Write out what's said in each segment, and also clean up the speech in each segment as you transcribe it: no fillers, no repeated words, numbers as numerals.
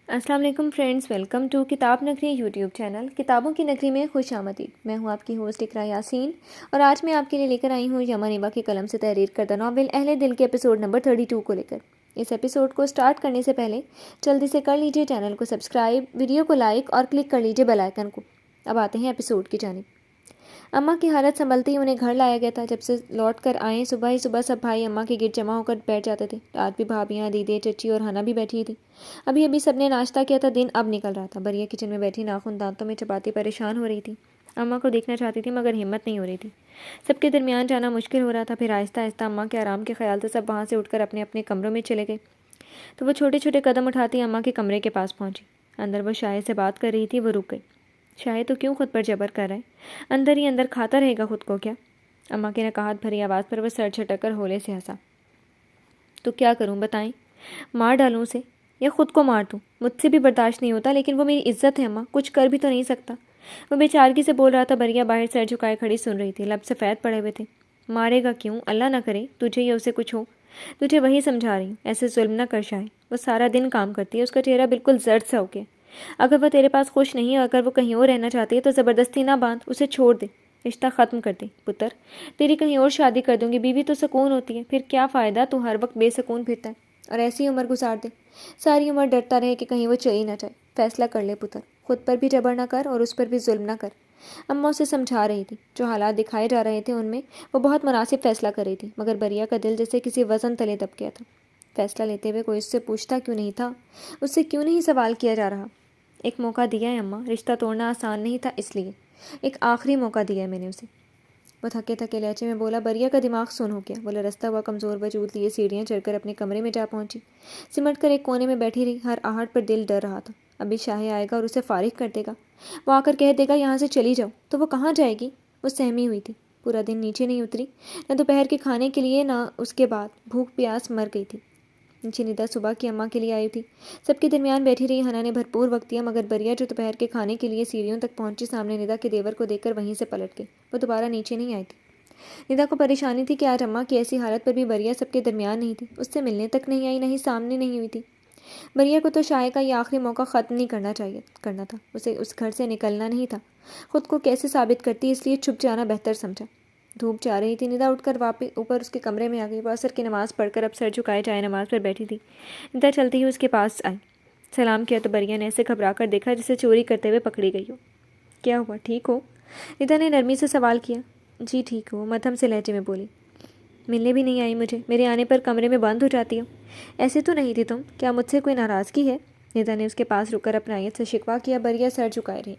السلام علیکم friends, welcome to کتاب نگری یوٹیوب چینل کتابوں کی نگری میں خوش آمدید۔ میں ہوں آپ کی ہوسٹ اقراء یاسین اور آج میں آپ کے لیے لے کر آئی ہوں یمن ایبا کے قلم سے تحریر کردہ ناول اہل دل کے ایپیسوڈ نمبر 32 کو لے کر۔ اس ایپیسوڈ کو سٹارٹ کرنے سے پہلے جلدی سے کر لیجئے چینل کو سبسکرائب، ویڈیو کو لائک اور کلک کر لیجئے بیل آئیکن کو۔ اب آتے ہیں ایپیسوڈ کی جانب۔ اماں کی حالت سنبھلتے ہی انہیں گھر لایا گیا تھا۔ جب سے لوٹ کر آئیں صبح ہی صبح سب بھائی اماں کے گرد جمع ہو کر بیٹھ جاتے تھے۔ رات بھی بھابیاں، دیدے، چچی اور ہنا بھی بیٹھی تھی۔ ابھی سب نے ناشتہ کیا تھا، دن اب نکل رہا تھا۔ بریا کچن میں بیٹھی ناخن دانتوں میں چباتی پریشان ہو رہی تھی۔ اماں کو دیکھنا چاہتی تھی مگر ہمت نہیں ہو رہی تھی۔ سب کے درمیان جانا مشکل ہو رہا تھا۔ پھر آہستہ آہستہ اماں کے آرام کے خیال سے سب وہاں سے اٹھ کر اپنے اپنے کمروں میں چلے گئے تو وہ چھوٹے چھوٹے قدم اٹھاتی اماں کے کمرے کے پاس پہنچی۔ اندر وہ شاہد سے بات کر رہی تھی، وہ رک گئی۔ شاہد تو کیوں خود پر جبر کر رہا ہے؟ اندر ہی اندر کھاتا رہے گا خود کو کیا؟ اماں کی نکاہت بھری آواز پر وہ سر جھٹک کر ہولے سے ہنسا۔ تو کیا کروں بتائیں؟ مار ڈالوں اسے یا خود کو مار دوں؟ مجھ سے بھی برداشت نہیں ہوتا، لیکن وہ میری عزت ہے اماں، کچھ کر بھی تو نہیں سکتا۔ وہ بے چارگی سے بول رہا تھا۔ بریا باہر سر جھکائے کھڑی سن رہی تھی، لب سفید پڑے ہوئے تھے۔ مارے گا کیوں؟ اللہ نہ کرے تجھے یا اسے کچھ ہو۔ تجھے وہی سمجھا رہی ہوں، ایسے ظلم نہ کر شاہد۔ وہ سارا دن کام کرتی ہے، اس کا چہرہ بالکل زرد سا ہو گیا۔ اگر وہ تیرے پاس خوش نہیں ہے، اگر وہ کہیں اور رہنا چاہتی ہے تو زبردستی نہ باندھ، اسے چھوڑ دے، رشتہ ختم کر دے پتر۔ تیری کہیں اور شادی کر دوں گی، بیوی تو سکون ہوتی ہے، پھر کیا فائدہ تو ہر وقت بے سکون پھرتا ہے اور ایسی عمر گزار دے، ساری عمر ڈرتا رہے کہ کہیں وہ چلی نہ جائے۔ فیصلہ کر لے پتر، خود پر بھی جبر نہ کر اور اس پر بھی ظلم نہ کر۔ اماں اسے سمجھا رہی تھی۔ جو حالات دکھائے جا رہے تھے ان میں وہ بہت مناسب فیصلہ کر رہی تھی، مگر بریا کا دل جیسے کسی وزن تلے دب گیا تھا۔ فیصلہ لیتے ہوئے کوئی اس سے پوچھتا کیوں نہیں تھا؟ اس سے کیوں نہیں سوال کیا جا رہا؟ ایک موقع دیا ہے اماں، رشتہ توڑنا آسان نہیں تھا، اس لیے ایک آخری موقع دیا ہے میں نے اسے۔ وہ تھکے تھکے لہجے میں بولا۔ بریا کا دماغ سن ہو گیا۔ وہ لرزتا ہوا کمزور وجود لیے سیڑھیاں چڑھ کر اپنے کمرے میں جا پہنچی۔ سمٹ کر ایک کونے میں بیٹھی رہی، ہر آہٹ پر دل ڈر رہا تھا۔ ابھی شاہد آئے گا اور اسے فارغ کر دے گا۔ وہ آ کر کہہ دے گا یہاں سے چلی جاؤ، تو وہ کہاں جائے گی؟ وہ سہمی ہوئی تھی۔ پورا دن نیچے نہیں اتری، نہ دوپہر کے کھانے کے لیے نہ اس کے بعد۔ بھوک پیاس مر گئی تھی۔ نیچے ندا صبح کی اماں کے لیے آئی تھی۔ سب کے درمیان بیٹھی رہی۔ ہنا نے بھرپور وقت دیا، مگر بریا جو دوپہر کے کھانے کے لیے سیڑھیوں تک پہنچی، سامنے ندا کے دیور کو دیکھ کر وہیں سے پلٹ گئی۔ وہ دوبارہ نیچے نہیں آئی تھی۔ ندا کو پریشانی تھی کہ آج اماں کی ایسی حالت پر بھی بریا سب کے درمیان نہیں تھی، اس سے ملنے تک نہیں آئی، نہ ہی سامنے نہیں ہوئی تھی۔ بریا کو تو شاہد کا یہ آخری موقع ختم نہیں کرنا تھا، اسے اس گھر سے نکلنا نہیں تھا۔ خود کو کیسے ثابت کرتی، اس لیے چھپ جانا بہتر سمجھا۔ دھوپ جا رہی تھی۔ ندا اٹھ کر واپس اوپر اس کے کمرے میں آ گئی۔ وہ عصر کی نماز پڑھ کر اب سر جھکائے جائے نماز پر بیٹھی تھی۔ ندا چلتی ہی اس کے پاس آئی، سلام کیا تو بریا نے ایسے گھبرا کر دیکھا جسے چوری کرتے ہوئے پکڑی گئی ہو۔ کیا ہوا، ٹھیک ہو؟ ندا نے نرمی سے سوال کیا۔ جی ٹھیک ہو، مدھم سے لہجے میں بولی۔ ملنے بھی نہیں آئی مجھے، میرے آنے پر کمرے میں بند ہو جاتی ہو۔ ایسے تو نہیں تھی تم، کیا مجھ سے کوئی ناراضگی ہے؟ ندا نے اس کے پاس رک کر اپنائیت سے شکوہ کیا۔ بریا سر جھکائے رہی،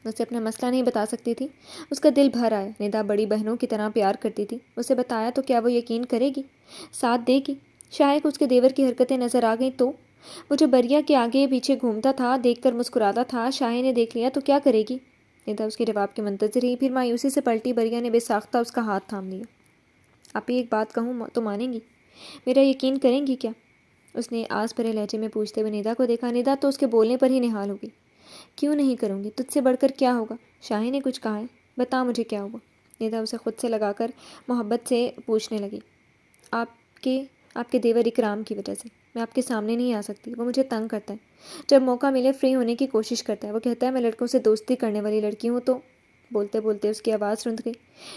اسے اپنا مسئلہ نہیں بتا سکتی تھی۔ اس کا دل بھر آیا۔ ندا بڑی بہنوں کی طرح پیار کرتی تھی، اسے بتایا تو کیا وہ یقین کرے گی، ساتھ دے گی؟ شاید اس کے دیور کی حرکتیں نظر آ گئیں تو؟ وہ جو بریا کے آگے پیچھے گھومتا تھا، دیکھ کر مسکراتا تھا، شاہد نے دیکھ لیا تو کیا کرے گی؟ ندا اس کے جواب کے منتظر ہی، پھر مایوسی سے پلٹی۔ بریا نے بے ساختہ اس کا ہاتھ تھام لیا۔ آپ ہی ایک بات کہوں تو مانیں گی؟ میرا یقین کریں گی کیا؟ اس نے آس بھرے لہجے میں پوچھتے ہوئے ندا کو دیکھا۔ ندا تو اس کے بولنے پر ہی نہال ہو گئی۔ کیوں نہیں کروں گی؟ تجھ سے بڑھ کر کیا ہوگا؟ شاہد نے کچھ کہا ہے؟ بتا مجھے کیا ہوا؟ ندا اسے خود سے لگا کر محبت سے پوچھنے لگی۔ آپ کے دیور اکرام کی وجہ سے میں آپ کے سامنے نہیں آ سکتی۔ وہ مجھے تنگ کرتا ہے، جب موقع ملے فری ہونے کی کوشش کرتا ہے۔ وہ کہتا ہے میں لڑکوں سے دوستی کرنے والی لڑکی ہوں تو… بولتے بولتے اس کی آواز رند گئی۔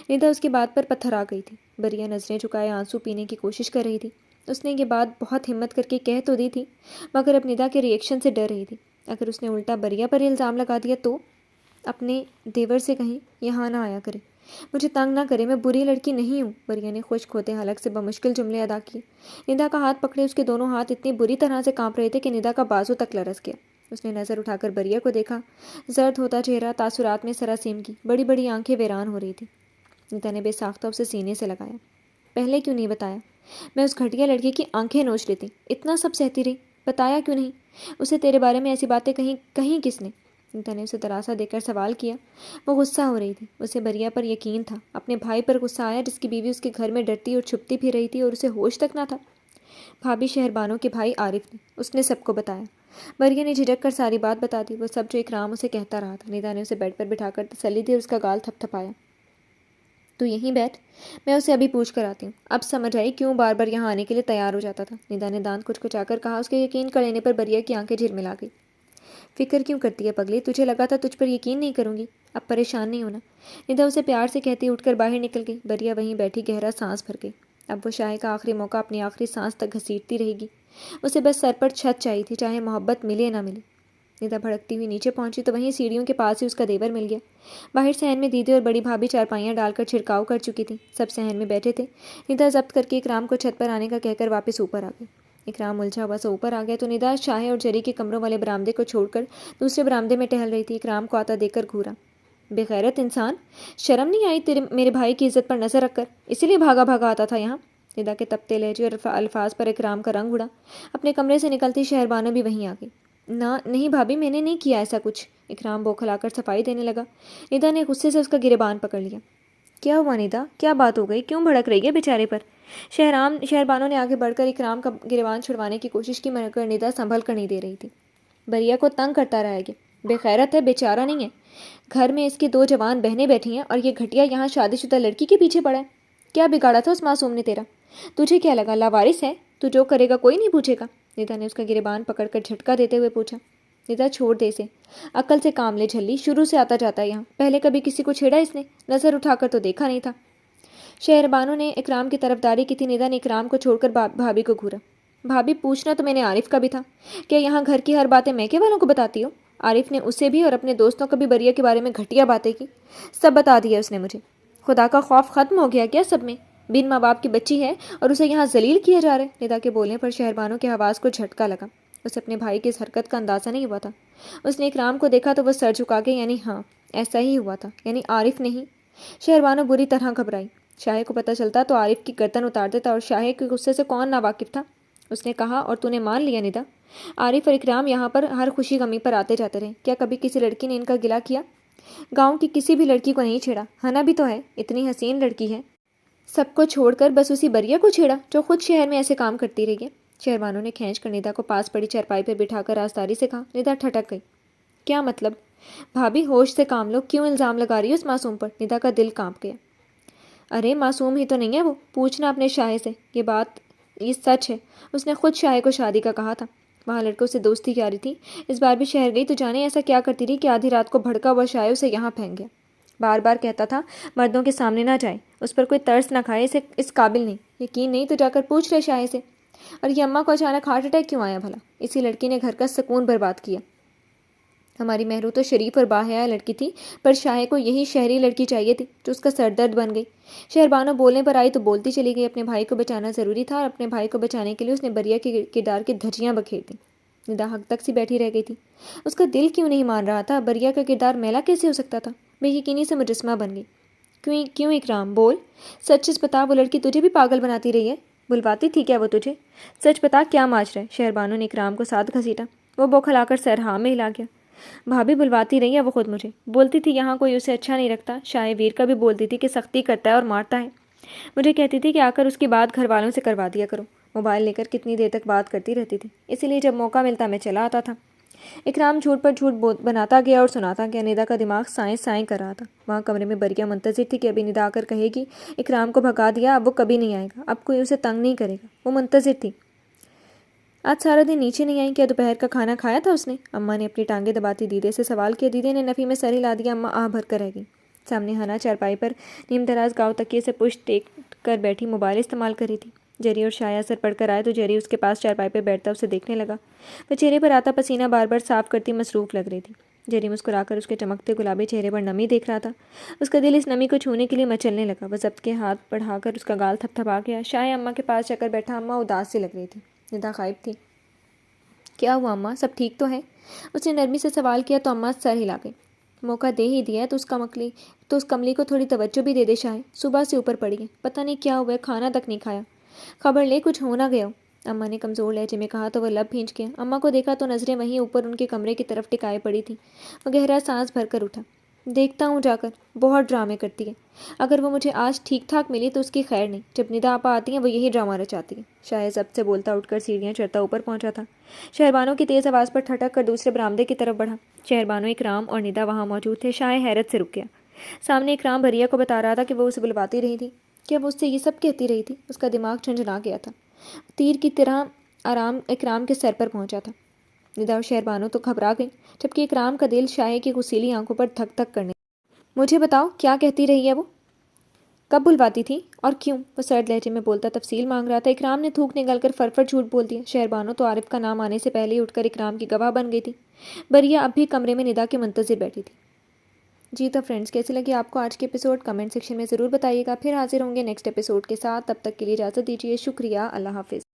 ندا اس کی بات پر پتھر آ گئی تھی۔ بریا نظریں جھکائے آنسو پینے کی کوشش کر رہی تھی۔ اس نے یہ بات بہت ہمت کر کے کہہ تو دی تھی، مگر اب ندا کے ری ایکشن سے ڈر رہی تھی۔ اگر اس نے الٹا بریا پر الزام لگا دیا تو… اپنے دیور سے کہیں یہاں نہ آیا کرے، مجھے تنگ نہ کرے، میں بری لڑکی نہیں ہوں۔ بریا نے خشک ہوتے حلق سے بمشکل جملے ادا کیے۔ ندا کا ہاتھ پکڑے اس کے دونوں ہاتھ اتنی بری طرح سے کانپ رہے تھے کہ ندا کا بازو تک لرز گیا۔ اس نے نظر اٹھا کر بریا کو دیکھا، زرد ہوتا چہرہ تاثرات میں سراسیم کی، بڑی بڑی آنکھیں ویران ہو رہی تھی۔ ندا نے بے ساختہ اسے سینے سے لگایا۔ پہلے کیوں نہیں بتایا؟ میں اس گھٹیا لڑکی کی آنکھیں نوچ لیتی، اتنا سب سہتی رہی، بتایا کیوں نہیں؟ اسے تیرے بارے میں ایسی باتیں کہیں کس نے؟ ندا نے اسے دلاسا دے کر سوال کیا۔ وہ غصہ ہو رہی تھی، اسے بریا پر یقین تھا، اپنے بھائی پر غصہ آیا جس کی بیوی اس کے گھر میں ڈرتی اور چھپتی پھر رہی تھی اور اسے ہوش تک نہ تھا۔ بھابھی شہربانوں کے بھائی عارف نے، اس نے سب کو بتایا۔ بریا نے جھجک کر ساری بات بتا دی، وہ سب جو اکرام اسے کہتا رہا تھا۔ ندا نے اسے بیڈ پر بٹھا کر تسلی دی اور اس کا گال تھپ تھپایا۔ تو یہیں بیٹھ، میں اسے ابھی پوچھ کر آتی ہوں۔ اب سمجھ آئی کیوں بار بار یہاں آنے کے لیے تیار ہو جاتا تھا، ندا نے دانت کچکچا کر کہا۔ اس کے یقین کڑنے پر بریا کی آنکھیں جھلملا گئی۔ فکر کیوں کرتی ہے پگلی، تجھے لگا تھا تجھ پر یقین نہیں کروں گی، اب پریشان نہیں ہونا، ندا اسے پیار سے کہتی اٹھ کر باہر نکل گئی۔ بریا وہیں بیٹھی گہرا سانس بھر گئی۔ اب وہ شاہ کا آخری موقع اپنی آخری سانس تک گھسیٹتی رہے گی۔ اسے بس سر پر چھت چاہیے تھی، چاہے محبت ملے نہ ملے۔ ندا بھڑکتی ہوئی نیچے پہنچی تو وہیں سیڑھیوں کے پاس ہی اس کا دیور مل گیا۔ باہر صحن میں دیدی اور بڑی بھابھی چارپائیاں ڈال کر چھڑکاؤ کر چکی تھیں، سب صحن میں بیٹھے تھے۔ ندا ضبط کر کے اکرام کو چھت پر آنے کا کہہ کر واپس اوپر آ گئی۔ اکرام الجھا ہوا سا اوپر آ گیا تو ندا شاہ اور جری کے کمروں والے برآمدے کو چھوڑ کر دوسرے برآمدے میں ٹہل رہی تھی۔ اکرام کو آتا دیکھ کر گھورا۔ بے غیرت انسان، شرم نہیں آئی میرے بھائی کی عزت پر نظر رکھ کر؟ اسی لیے بھاگا بھاگا آتا تھا یہاں؟ ندا کے تپتے لہجے اور الفاظ پر اکرام کا رنگ اڑا۔ اپنے کمرے سے نکلتی شہربانو بھی وہیں آ گئی۔ نہیں بھابھی، میں نے نہیں کیا ایسا کچھ، اکرام بوکھلا کر صفائی دینے لگا۔ ندا نے غصے سے اس کا گریبان پکڑ لیا۔ کیا ہوا ندا، کیا بات ہو گئی، کیوں بھڑک رہی ہے بیچارے پر؟ شہربانو نے آگے بڑھ کر اکرام کا گریبان چھڑوانے کی کوشش کی، مگر ندا سنبھل کر نہیں دے رہی تھی۔ بریا کو تنگ کرتا رہا یہ، بے غیرت ہے، بیچارہ نہیں ہے، گھر میں اس کی 2 جوان بہنیں بیٹھی ہیں اور یہ گھٹیا یہاں شادی شدہ لڑکی کے پیچھے پڑا ہے۔ کیا بگاڑا تھا اس معصوم نے تیرا؟ تجھے کیا لگا لاوارث ہے تو جو کرے گا کوئی نہیں پوچھے گا؟ ندا نے اس کا گریبان پکڑ کر جھٹکا دیتے ہوئے پوچھا۔ ندا چھوڑ دے اسے، عقل سے کام لے جھلی، شروع سے آتا جاتا ہے یہاں، پہلے کبھی کسی کو چھیڑا اس نے؟ نظر اٹھا کر تو دیکھا نہیں تھا۔ شہربانو نے اکرام کی طرفداری کی تھی۔ ندا نے اکرام کو چھوڑ کر بھابھی کو گھورا۔ بھابھی، پوچھنا تو میں نے عارف کا بھی تھا، کیا یہاں گھر کی ہر باتیں میکے والوں کو بتاتی ہو؟ عارف نے اسے بھی اور اپنے دوستوں کو بھی بریا کے بارے میں گھٹیا باتیں کی، سب بتا دیا اس نے مجھے۔ خدا کا خوف ختم ہو گیا کیا سب میں؟ بن ماں باپ کی بچی ہے اور اسے یہاں ذلیل کیا جا رہا ہے۔ ندا کے بولنے پر شہربانو کے حواس کو جھٹکا لگا۔ اسے اپنے بھائی کی اس حرکت کا اندازہ نہیں ہوا تھا۔ اس نے اکرام کو دیکھا تو وہ سر جھکا کے یعنی ہاں ایسا ہی ہوا تھا، یعنی عارف نہیں۔ شہربانو بری طرح گھبرائی۔ شاہ کو پتہ چلتا تو عارف کی گردن اتار دیتا، اور شاہ کے غصے سے کون ناواقف تھا؟ اس نے کہا، اور تو نے مان لیا ندا؟ عارف اور اکرام یہاں پر ہر خوشی غمی پر آتے جاتے رہے، کیا کبھی کسی لڑکی نے ان کا گلہ کیا؟ گاؤں کی کسی بھی لڑکی کو نہیں چھیڑا، ہنا بھی تو ہے، اتنی حسین لڑکی ہے، سب کو چھوڑ کر بس اسی بریا کو چھیڑا جو خود شہر میں ایسے کام کرتی رہی ہے۔ شہربانو نے کھینچ کر ندا کو پاس پڑی چارپائی پر بٹھا کر رازداری سے کہا۔ ندا ٹھٹک گئی۔ کیا مطلب؟ بھابھی ہوش سے کام لو، کیوں الزام لگا رہی ہو اس معصوم پر؟ ندا کا دل کانپ گیا۔ ارے معصوم ہی تو نہیں ہے وہ، پوچھنا اپنے شاہ سے، یہ سچ ہے، اس نے خود شاہ کو شادی کا کہا تھا، وہاں لڑکوں سے دوستی کیا رہی تھی، اس بار بھی شہر گئی تو جانے ایسا کیا کرتی رہی کہ آدھی رات کو بھڑکا ہوا شاہ اسے یہاں پھینک گیا۔ بار بار کہتا تھا مردوں کے سامنے نہ جائے، اس پر کوئی ترس نہ کھائے، اسے اس قابل نہیں، یقین نہیں تو جا کر پوچھ لے شاہ سے۔ اور یہ اماں کو اچانک ہارٹ اٹیک کیوں آیا بھلا؟ اسی لڑکی نے گھر کا سکون برباد کیا۔ ہماری مہرو تو شریف اور باحیا لڑکی تھی، پر شاہ کو یہی شہری لڑکی چاہیے تھی جو اس کا سردرد بن گئی۔ شہربانو بولنے پر آئی تو بولتی چلی گئی۔ اپنے بھائی کو بچانا ضروری تھا اور اپنے بھائی کو بچانے کے لیے اس نے بریا کے کردار کی دھجیاں بکھیر دیں۔ ندا حق تک سی بیٹھی رہ گئی تھی۔ اس کا دل کیوں نہیں مان رہا تھا؟ بریا کا کردار میلا کیسے ہو سکتا تھا؟ بے یقینی سے مجسمہ بن گئی۔ کیوں اکرام بول، سچ بتا، وہ لڑکی تجھے بھی پاگل بناتی رہی ہے؟ بلواتی تھی کیا وہ تجھے؟ سچ بتا، کیا ماجرا ہے؟ شہربانو نے اکرام کو ساتھ گھسیٹا۔ وہ بوکھلا کر سر ہاں میں ہلا گیا۔ بھابھی بلواتی رہی ہے وہ خود مجھے، بولتی تھی یہاں کوئی اسے اچھا نہیں رکھتا، شاہ ویر کا بھی بولتی تھی کہ سختی کرتا ہے اور مارتا ہے، مجھے کہتی تھی کہ آ کر اس کی بات گھر والوں سے کروا دیا کرو، موبائل لے کر کتنی دیر تک بات کرتی رہتی تھی، اسی لیے جب موقع ملتا میں چلا آتا تھا۔ اکرام جھوٹ پر جھوٹ بناتا گیا اور سناتا گیا۔ ندا کا دماغ سائیں سائیں کر رہا تھا۔ وہاں کمرے میں بریا منتظر تھی کہ ابھی ندا آ کر کہے گی اکرام کو بھگا دیا، اب وہ کبھی نہیں آئے گا، اب کوئی اسے تنگ نہیں کرے گا، وہ منتظر تھی۔ آج سارا دن نیچے نہیں آئی، کیا دوپہر کا کھانا کھایا تھا اس نے؟ اماں نے اپنی ٹانگیں دباتی دیدے سے سوال کیا۔ دیدے نے نفی میں سر ہلا دیا۔ اماں آہ بھر کر رہ گئی۔ سامنے ہنا چارپائی پر نیم دراز گاؤ تکیے سے پشت ٹیک کر بیٹھی موبائل استعمال کر رہی تھی۔ جری اور شایہ سر پڑھ کر آئے تو جری اس کے پاس چارپائی پہ بیٹھتا اسے دیکھنے لگا۔ وہ چہرے پر آتا پسینہ بار بار صاف کرتی مصروف لگ رہی تھی۔ جری مسکرا کر اس کے چمکتے گلابی چہرے پر نمی دیکھ رہا تھا۔ اس کا دل اس نمی کو چھونے کے لیے مچلنے لگا۔ وہ ضبط کے ہاتھ بڑھا کر اس کا گال تھپ تھپا گیا۔ شایہ اماں کے پاس جا کر بیٹھا۔ اماں اداس سی لگ رہی تھی۔ ندا غائب تھی۔ کیا ہوا اماں، سب ٹھیک تو ہے؟ اس نے نرمی سے سوال کیا تو اماں سر ہلا گئی۔ موقع دے ہی دیا ہے تو اس کملی کو تھوڑی توجہ بھی دے دے شاہ، صبح سے اوپر پڑی ہے، پتہ نہیں کیا ہوا ہے، کھانا تک نہیں کھایا، خبر لے کچھ ہو نہ گیا ہو، اماں نے کمزور لہجے میں کہا تو وہ لب بھینچ گیا۔ اماں کو دیکھا تو نظریں وہیں اوپر ان کے کمرے کی طرف ٹکائے پڑی تھیں۔ وہ گہرا سانس بھر کر اٹھا۔ دیکھتا ہوں جا کر، بہت ڈرامے کرتی ہے، اگر وہ مجھے آج ٹھیک ٹھاک ملی تو اس کی خیر نہیں، جب ندا آپا آتی ہیں وہ یہی ڈرامہ رچاتی ہیں۔ شاہ ضبط سے بولتا اٹھ کر سیڑھیاں چڑھتا اوپر پہنچا تھا۔ شہربانو کی تیز آواز پر ٹھٹک کر دوسرے برآمدے کی طرف بڑھا۔ شہربانو، اکرام اور ندا وہاں موجود تھے۔ شاہ حیرت سے رک گیا۔ سامنے اکرام بھریا کو بتا رہا تھا کہ وہ اسے بلواتی رہی تھی، کہ وہ اس سے یہ سب کہتی رہی تھی۔ اس کا دماغ جھنجھنا گیا تھا، تیر کی طرح آرام اکرام کے سر پر پہنچا تھا۔ ندا اور شہربانو تو گھبرا گئی، جبکہ اکرام کا دل شائع کی غسیلی آنکھوں پر دھک دھک کرنے۔ مجھے بتاؤ کیا کہتی رہی ہے وہ؟ کب بلواتی تھی اور کیوں؟ وہ سرد لہجے میں بولتا تفصیل مانگ رہا تھا۔ اکرام نے تھوک نگل کر فر جھوٹ بول دیا۔ شہربانو تو عارف کا نام آنے سے پہلے ہی اٹھ کر اکرام کی گواہ بن گئی تھی۔ بھریا اب بھی کمرے میں ندا کے منتظر بیٹھی تھی۔ جی تو فرینڈس، کیسے لگی آپ کو آج کے ایپیسوڈ؟ کمنٹ سیکشن میں ضرور بتائیے گا۔ پھر حاضر ہوں گے نیکسٹ ایپیسوڈ کے ساتھ، تب تک کے لیے اجازت دیجیے۔ شکریہ، اللہ حافظ۔